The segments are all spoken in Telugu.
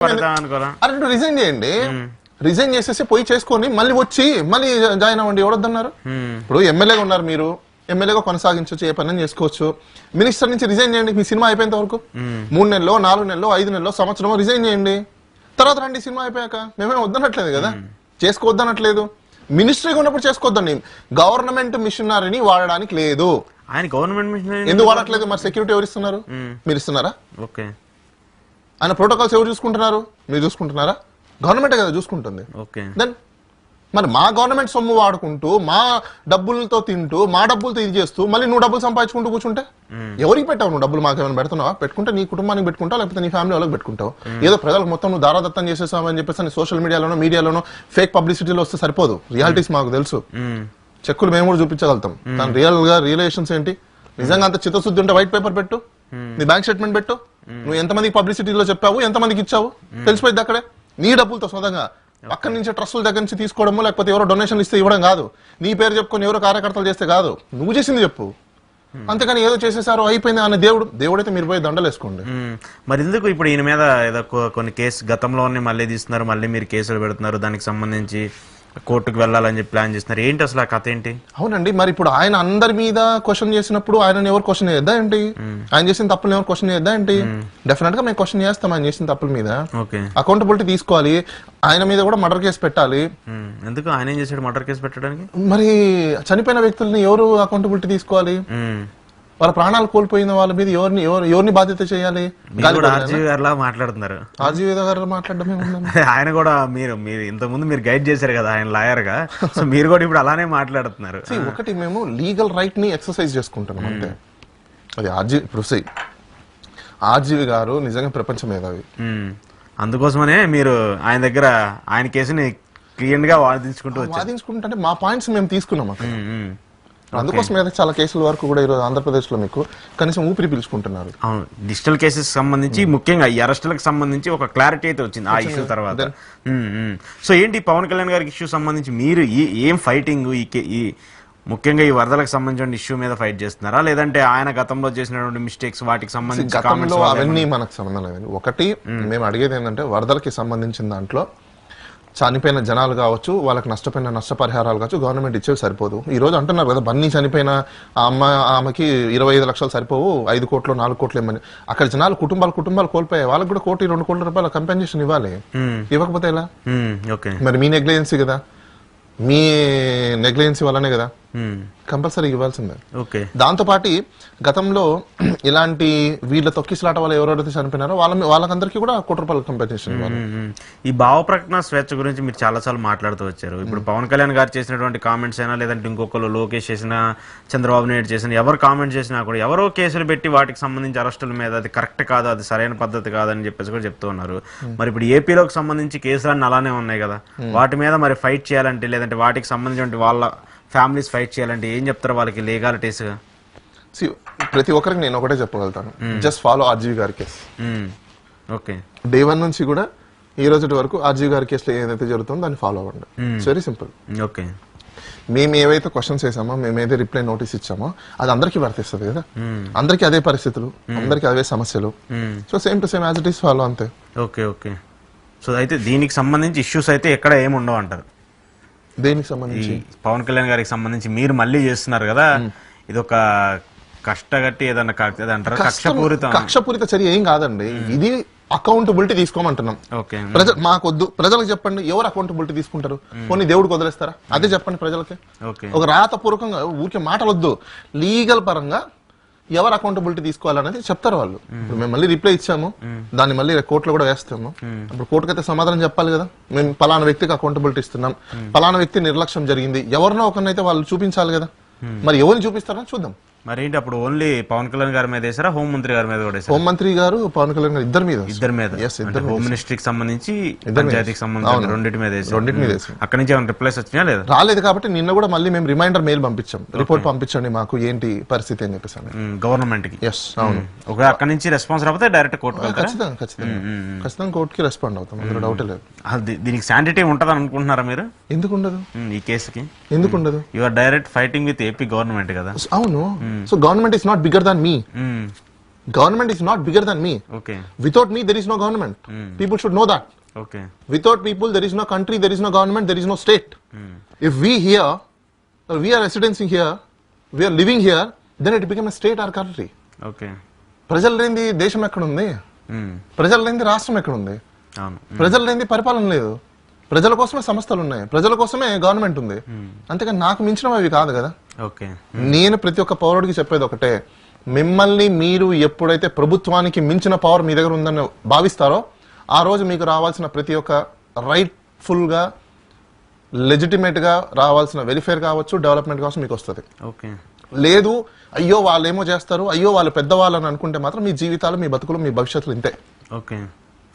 అరే రిజైన్ చేయండి, రిజైన్ చేసేసి పోయి చేసుకొని మళ్ళీ వచ్చి మళ్ళీ జాయిన్ అవ్వండి. ఎవరొద్దన్నారు? ఇప్పుడు ఎమ్మెల్యేగా ఉన్నారు మీరు, ఎమ్మెల్యేగా కొనసాగించవచ్చు, ఏ పని చేసుకోవచ్చు. మినిస్టర్ నుంచి రిజైన్ చేయండి, మీ సినిమా అయిపోయేంత వరకు 3 నెలలో 4 నెలలో 5 నెలలో సంవత్సరం రిజైన్ చేయండి. తర్వాత రండి సినిమా అయిపోయాక. మేమేం వద్దనట్లేదు కదా, చేసుకోవద్దనట్లేదు. మినిస్ట్రీగా ఉన్నప్పుడు చేసుకోవద్దండి. గవర్నమెంట్ మిషనరీని వాడడానికి లేదు. ఆయన గవర్నమెంట్ మిషనరీ ఎందుకు వాడట్లేదు? మరి సెక్యూరిటీ ఎవరు ఇస్తున్నారు? మీరు ఇస్తున్నారా? ఓకే. ఆయన ప్రోటోకాల్స్ ఎవరు చూసుకుంటున్నారు? మీరు చూసుకుంటున్నారా? గవర్నమెంటే కదా చూసుకుంటుంది. ఓకే. దెన్ మరి మా గవర్నమెంట్ సొమ్ము వాడుకుంటూ మా డబ్బులతో తింటూ మా డబ్బులతో ఇది చేస్తూ మళ్ళీ నువ్వు డబ్బులు సంపాదించుకుంటూ కూర్చుంటే ఎవరికి పెట్టావు? నువ్వు డబ్బులు మాకేమైనా పెడుతున్నావా? పెట్టుకుంటే నీ కుటుంబానికి పెట్టుకుంటావు, లేకపోతే నీ ఫ్యామిలీ వాళ్ళకి పెట్టుకుంటావు. ఏదో ప్రజలకు మొత్తం నువ్వు దారాదత్తం చేసేసావని చెప్పేసి సోషల్ మీడియాలోనో ఫేక్ పబ్లిసిటీలో వస్తే సరిపోదు. రియాలిటీస్ మాకు తెలుసు, చెక్కులు మేము కూడా చూపించగలుగుతాం. కానీ రియల్ గా రియలైజేషన్స్ ఏంటి? నిజంగా అంత చిత్తశుద్ధి ఉంటే వైట్ పేపర్ పెట్టు, నీ బ్యాంక్ స్టేట్మెంట్ పెట్టు. నువ్వు ఎంతమందికి పబ్లిసిటీలో చెప్పావు, ఎంతమందికి ఇచ్చావు తెలిసిపోయింది అక్కడే. నీ డబ్బులతో సొంతంగా పక్కన నుంచి ట్రస్టుల దగ్గర నుంచి తీసుకోవడము, లేకపోతే ఎవరో డొనేషన్లు ఇస్తే ఇవ్వడం కాదు. నీ పేరు చెప్పుకొని ఎవరో కార్యకర్తలు చేస్తే కాదు, నువ్వు చేసింది చెప్పు. అంతేకాని ఏదో చేసేసారో అయిపోయింది అన్న దేవుడైతే మీరు పోయి దండలు వేసుకోండి. మరి ఎందుకు ఇప్పుడు ఈయన మీద ఏదో కొన్ని కేసు గతంలోనే మళ్ళీ తీస్తున్నారు, మళ్ళీ మీరు కేసులు పెడుతున్నారు, దానికి సంబంధించి కోర్టుకు వెళ్ళాలని చెప్పి ప్లాన్ చేస్తున్నారు? ఏంటి అసలు ఆ కథ ఏంటి? అవునండి, మరి ఇప్పుడు ఆయన అందరి మీద క్వశ్చన్ చేసినప్పుడు ఆయన ఎవరు క్వశ్చన్ చేద్దా ఏంటి? ఆయన చేసిన తప్పులు ఎవరు క్వశ్చన్ చేద్దా ఏంటి? డెఫినెట్ గా మేము క్వశ్చన్ చేస్తాం ఆయన చేసిన తప్పుల మీద. అకౌంటబిలిటీ తీసుకోవాలి. ఆయన మీద కూడా మర్డర్ కేసు పెట్టాలి. ఎందుకు ఆయన ఏం చేశాడు మర్డర్ కేసు పెట్టడానికి? మరి చనిపోయిన వ్యక్తుల్ని ఎవరు అకౌంటబిలిటీ తీసుకోవాలి? వాళ్ళ ప్రాణాలు కోల్పోయిన వాళ్ళ మీద ఎవరిని బాధ్యత చేయాలి? మాట్లాడుతున్నారు. ఆర్జీవి గారు మాట్లాడడమే ఉందండి. ఆయన కూడా మీరు ఇంతకుముందు మీరు గైడ్ చేశారు కదా ఆయన లాయర్ గా, సో మీరు కూడా ఇప్పుడు అలానే మాట్లాడుతున్నారు. ఒకటి మేము లీగల్ రైట్ ని ఎక్సర్సైజ్ చేసుకుంటున్నాం అంతే. అది ఇప్పుడు ఆర్జీవి గారు నిజంగా ప్రపంచ మేధావి. అందుకోసమనే మీరు ఆయన దగ్గర ఆయన కేసుని క్లియర్ గా వాదించుకుంటే మా పాయింట్స్ మేము తీసుకున్నాం. అందుకోసం చాలా కేసుల వరకు కూడా ఈరోజు ఆంధ్రప్రదేశ్ లో మీకు కనీసం ఊపిరి పీల్చుకుంటున్నారు. అవును, డిజిటల్ కేసెస్ సంబంధించి ముఖ్యంగా ఈ అరెస్టులకు సంబంధించి ఒక క్లారిటీ అయితే వచ్చింది ఆ ఇష్యూ తర్వాత. సో ఏంటి పవన్ కళ్యాణ్ గారికి ఇష్యూ సంబంధించి మీరు ఏం ఫైటింగ్ ఈ ముఖ్యంగా ఈ వరదలకు సంబంధించిన ఇష్యూ మీద ఫైట్ చేస్తున్నారా, లేదంటే ఆయన గతంలో చేసినటువంటి మిస్టేక్స్ వాటికి సంబంధించి అవన్నీ మనకు సంబంధం లేదండి. ఒకటి మేము అడిగేది ఏంటంటే వరదలకి సంబంధించిన దాంట్లో చనిపోయిన జనాలు కావచ్చు, వాళ్ళకి నష్టపోయిన నష్టపరిహారాలు కావచ్చు గవర్నమెంట్ ఇచ్చేవి సరిపోదు. ఈ రోజు అంటున్నారు కదా బన్నీ చనిపోయిన ఆమెకి 25 లక్షలు సరిపోవు, 5 కోట్లు 4 కోట్లు ఏమని. అక్కడ జనాలు కుటుంబాలు కోల్పోయాయి, వాళ్ళకి కూడా 1 2 కోట్ల రూపాయల కంపెన్సేషన్ ఇవ్వాలి. ఇవ్వకపోతే ఎలా? మరి మీ నెగ్లిజెన్సీ కదా, మీ నెగ్లిజెన్సీ వల్లనే కదా, కంపల్సరీ ఇవ్వాల్సిందే. దాంతో పాటు గతంలో ఇలాంటి వీళ్ళ తొక్కిసలాట వల్ల ఎవరెవరైతే చనిపోయినారో వాళ్ళకందరికీ కూడా 1 కోటి రూపాయల కంపెన్సేషన్ ఇవ్వాలి. ఈ భావ ప్రకటన స్వేచ్ఛ గురించి మీరు చాలా సార్లు మాట్లాడుతూ వచ్చారు. ఇప్పుడు పవన్ కళ్యాణ్ గారు చేసినటువంటి కామెంట్స్ అయినా, లేదంటే ఇంకొకరు లోకేష్ చేసిన, చంద్రబాబు నాయుడు చేసిన, ఎవరు కామెంట్ చేసినా కూడా ఎవరో కేసులు పెట్టి వాటికి సంబంధించి అరెస్టుల మీద అది కరెక్ట్ కాదు, అది సరైన పద్ధతి కాదని చెప్పేసి కూడా చెప్తూ ఉన్నారు. మరి ఇప్పుడు ఏపీలోకి సంబంధించి కేసులన్నీ అలానే ఉన్నాయి కదా, వాటి మీద మరి ఫైట్ చేయాలంటే, లేదంటే వాటికి సంబంధించిన వాళ్ళ ఫ్యామిలీస్ ఫైట్ చేయాలంటే ఏం చెప్తారు వాళ్ళకి లీగాలిటీస్? ప్రతి ఒక్కరికి నేను ఒకటే చెప్పగలుగుతాను, జస్ట్ ఫాలో ఆర్జీవి గారి కేసు. ఓకే, డే 1 నుంచి కూడా ఈ రోజు వరకు ఆర్జీవి గారి కేసులో ఏదైతే జరుగుతుందో దాన్ని ఫాలో అవ్వండి. It's very simple. ఓకే, మేము ఏవైతే క్వశ్చన్స్ వేసామో, మేమైతే రిప్లై నోటీస్ ఇచ్చామో అది అందరికీ వర్తిస్తుంది కదా. అందరికీ అదే పరిస్థితులు, అందరికీ అవే సమస్యలు. So same to same as it is follow అంతే. Okay okay. సో అయితే దీనికి సంబంధించి ఇష్యూస్ అయితే ఎక్కడ ఏమి ఉండవు అంటారు? దేనికి సంబంధించి? పవన్ కళ్యాణ్ గారికి సంబంధించి మీరు మళ్ళీ చేస్తున్నారు కదా, ఇది ఒక కష్టగట్టి ఏదన్నా అంటారు, కక్షపూరిత చర్య ఏం కాదండి. ఇది అకౌంటబిలిటీ తీసుకోమంటున్నాం. మాకొద్దు, ప్రజలకు చెప్పండి. ఎవరు అకౌంటబిలిటీ తీసుకుంటారు? కొన్ని దేవుడికి వదిలేస్తారా? అదే చెప్పండి ప్రజలకి. ఒక రాతపూర్వకంగా ఊరికే మాటలు వద్దు, లీగల్ పరంగా ఎవరు అకౌంటబిలిటీ తీసుకోవాలనేది చెప్తారు వాళ్ళు. ఇప్పుడు మేము మళ్ళీ రిప్లై ఇచ్చాము, దాన్ని మళ్ళీ కోర్టులో కూడా వేస్తాము. ఇప్పుడు కోర్టుకి అయితే సమాధానం చెప్పాలి కదా, మేము పలానా వ్యక్తికి అకౌంటబిలిటీ ఇస్తున్నాం, పలానా వ్యక్తి నిర్లక్ష్యం జరిగింది, ఎవరినో ఒకరినైతే వాళ్ళు చూపించాలి కదా. మరి ఎవరిని చూపిస్తారని చూద్దాం. మరి ఏంటి అప్పుడు ఓన్లీ పవన్ కళ్యాణ్ గారి మీద వేసారా, హోంమంత్రి గారి మీద కూడా? హోంమంత్రి గారు, పవన్ కళ్యాణ్ గారు ఇద్దరి మీద. హోమ్ మినిస్ట్రీకి సంబంధించి, పంచాయతీకి సంబంధించి రెండింటి మీద అక్కడ నుంచి ఏమైనా రిప్లైస్ వచ్చినా? లేదా, రాలేదు. కాబట్టి నిన్న కూడా మళ్ళీ మేము రిమైండర్ మెయిల్ పంపించాం, రిపోర్ట్ పంపించండి మాకు ఏంటి పరిస్థితి అని చెప్పేసి గవర్నమెంట్ కి. అవును, ఒకవేళ అక్కడ నుంచి రెస్పాన్స్ రాకపోతే డైరెక్ట్ కోర్టు. ఖచ్చితంగా కోర్టుకి రెస్పాండ్ అవుతాం, అందులో డౌట్ లేదు. దీనికి శాంటిటీ ఉంటది అనుకుంటున్నారా మీరు? ఎందుకు ఉండదు? ఈ కేసుకి ఎందుకు ఉండదు? You are direct fighting with AP government కదా. అవును. So government is not bigger than me. Government is not bigger than me. Okay Without me, there is no government. People should know that. Okay Without people, there is no country, there is no government, there is no state. If we here, we are residing here, we are living here, then it became a state or country. Okay ప్రజలు లేనిది దేశం ఎక్కడుంది? ప్రజలు లేనిది రాష్ట్రం ఎక్కడుంది? అవును ప్రజలు లేనిది పరిపాలన లేదు. ప్రజల కోసమే సంస్థలు ఉన్నాయి, ప్రజల కోసమే గవర్నమెంట్ ఉంది. అంతేకాని నాకు మించినవి అవి కాదు కదా. ఓకే నేను ప్రతి ఒక్క పౌరుడికి చెప్పేది ఒకటే, మిమ్మల్ని మీరు ఎప్పుడైతే ప్రభుత్వానికి మించిన పవర్ మీ దగ్గర ఉందని భావిస్తారో ఆ రోజు మీకు రావాల్సిన ప్రతి ఒక్క రైట్ఫుల్ గా లెజిటిమేట్ గా రావాల్సిన వెల్ఫేర్ కావచ్చు, డెవలప్మెంట్ కావచ్చు మీకు వస్తుంది. ఓకే లేదు అయ్యో వాళ్ళు ఏమో చేస్తారు, అయ్యో వాళ్ళు పెద్దవాళ్ళు అని అనుకుంటే మాత్రం మీ జీవితాలు, మీ బతుకులు, మీ భవిష్యత్తులు ఇంతే. ఓకే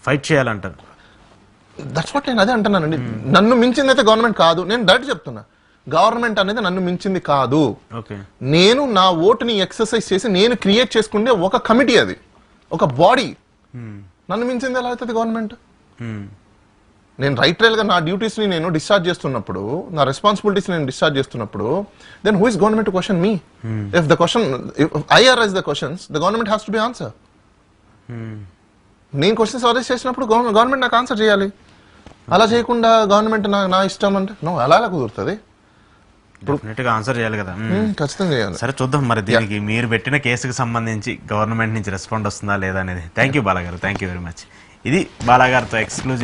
ఫైట్ చేయాలంటారు. దట్స్ వాట్ నేను అదే అంటున్నానండి. నన్ను మించింది అయితే గవర్నమెంట్ కాదు. నేను డైరెక్ట్ చెప్తున్నా, గవర్నమెంట్ అనేది నన్ను మించింది కాదు. ఓకే నేను నా ఓటుని ఎక్సర్సైజ్ చేసి నేను క్రియేట్ చేసుకుంటే ఒక కమిటీ, అది ఒక బాడీ. నన్ను మించింది ఎలా అవుతుంది గవర్నమెంట్? నేను రైట్ రైల్ గా నా డ్యూటీస్ ని నేను డిశ్చార్జ్ చేస్తున్నప్పుడు, నా రెస్పాన్సిబిలిటీస్ నేను డిశ్చార్జ్ చేస్తున్నప్పుడు, then who is government to question me? If the question, I arise the questions, the government has to be answer. నేను క్వశ్చన్స్ అరైజ్ చేసినప్పుడు గవర్నమెంట్ నాకు ఆన్సర్ చేయాలి. అలా చేయకుండా గవర్నమెంట్ నా ఇష్టం అంటే నో, అలా కుదురుతుంది? డెఫినెట్ గా ఆన్సర్ చేయాలి కదా. ఖచ్చితంగా చేయాలి. సరే చూద్దాం మరి దీనికి మీరు పెట్టిన కేసుకు సంబంధించి గవర్నమెంట్ నుంచి రెస్పాండ్ వస్తుందా లేదా అనేది. థ్యాంక్ యూ బాలాగారు, థ్యాంక్ యూ వెరీ మచ్. ఇది బాలాగారితో ఎక్స్క్లూజివ్